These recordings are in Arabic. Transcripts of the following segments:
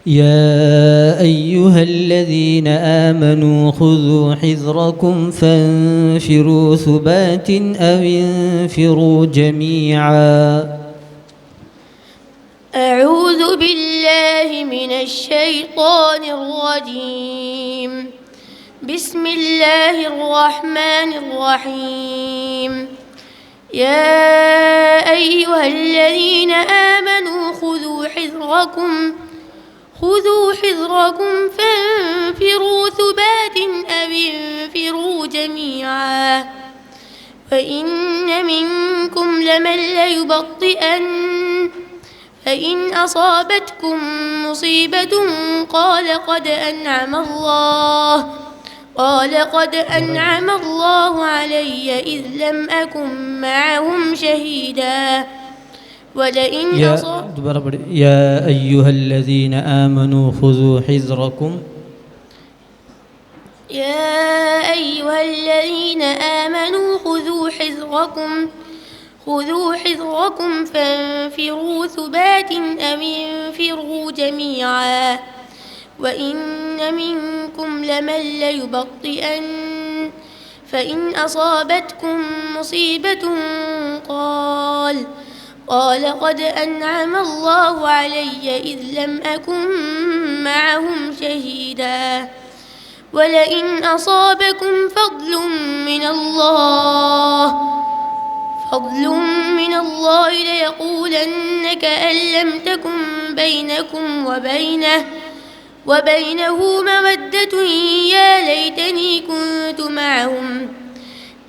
يا أيها الذين آمنوا خذوا حذركم فانفروا ثبات أو انفروا جميعا. أعوذ بالله من الشيطان الرجيم. بسم الله الرحمن الرحيم. يا أيها الذين آمنوا خذوا حذركم فانفروا ثبات أو انفروا جميعا. وإن منكم لمن ليبطئن فإن أصابتكم مصيبة قال قد أنعم الله علي إذ لم أكن معهم شهيدا. يا أيها الذين آمنوا خذوا حذركم. يا أيها الذين آمنوا خذوا حذركم فانفروا ثبات أو انفروا جميعا. وإن منكم لمن ليبطئن فإن أصابتكم مصيبة قال قد أنعم الله علي إذ لم أكن معهم شهيدا. ولئن أصابكم فضل من الله ليقولن كأن لم تكن بينكم وبينه مودة يا ليتني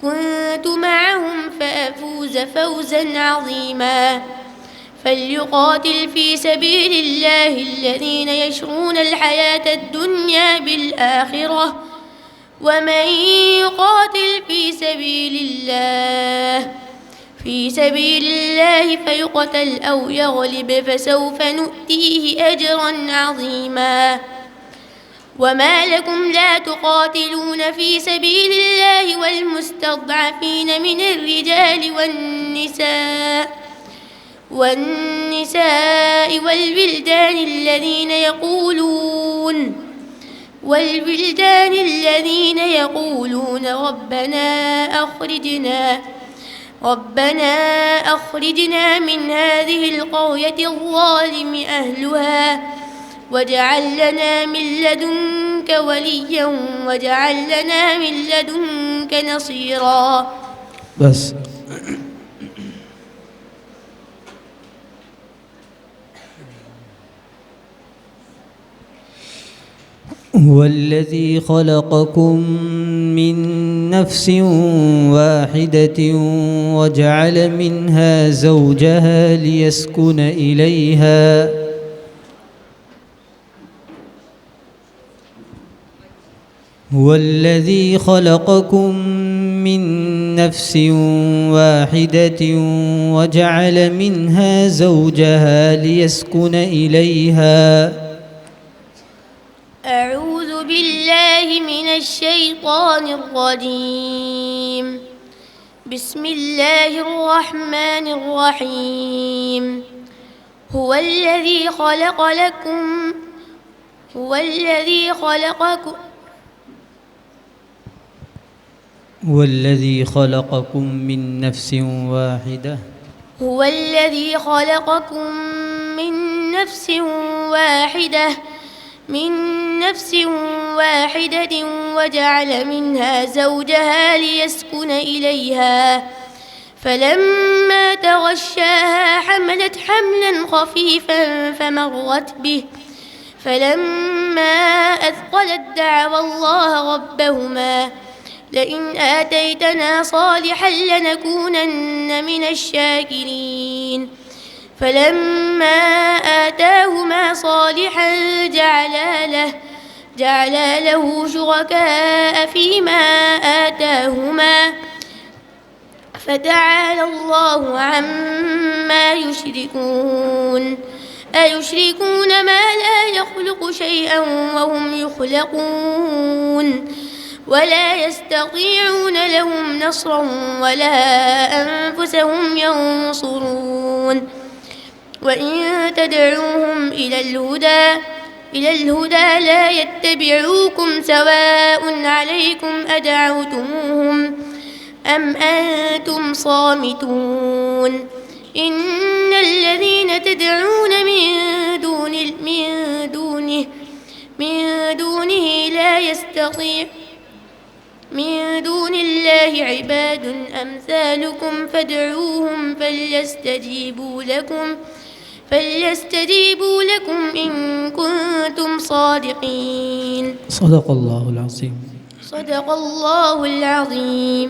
كنت معهم فأفوز فوزا عظيما. فليقاتل في سبيل الله الذين يشرون الحياة الدنيا بالآخرة ومن يقاتل في سبيل الله فيقتل أو يغلب فسوف نؤتيه أجرا عظيما. وما لكم لا تقاتلون في سبيل الله والمستضعفين من الرجال والنساء والبلدان الذين يقولون ربنا أخرجنا من هذه القرية الظالم أهلها واجعل لنا من لدنك وليا واجعل لنا من لدنك نصيرا. بس هو الذي خلقكم من نفس واحدة وجعل منها زوجها ليسكن إليها هو الذي خلقكم من نفس واحدة وجعل منها زوجها ليسكن إليها. أعوذ بالله من الشيطان الرجيم. بسم الله الرحمن الرحيم. هو الذي خلقكم من نفس واحدة وجعل منها زوجها ليسكن إليها فلما تغشاها حملت حملا خفيفا فمرت به فلما أثقلت دعوا الله ربهما لئن آتيتنا صالحا لنكونن من الشاكرين. فلما آتاهما صالحا جعلا له شركاء فيما آتاهما فتعالى الله عما يشركون. أيشركون ما لا يخلق شيئا وهم يخلقون ولا يستطيعون لهم نصرا ولا أنفسهم ينصرون. وإن تدعوهم إلى الهدى إلى الهدى لا يتبعوكم سواء عليكم أدعوتموهم أم أنتم صامتون إن الذين تدعون من دون الله عباد أمثالكم فادعوهم فليستجيبوا لكم إن كنتم صادقين. صدق الله العظيم. صدق الله العظيم.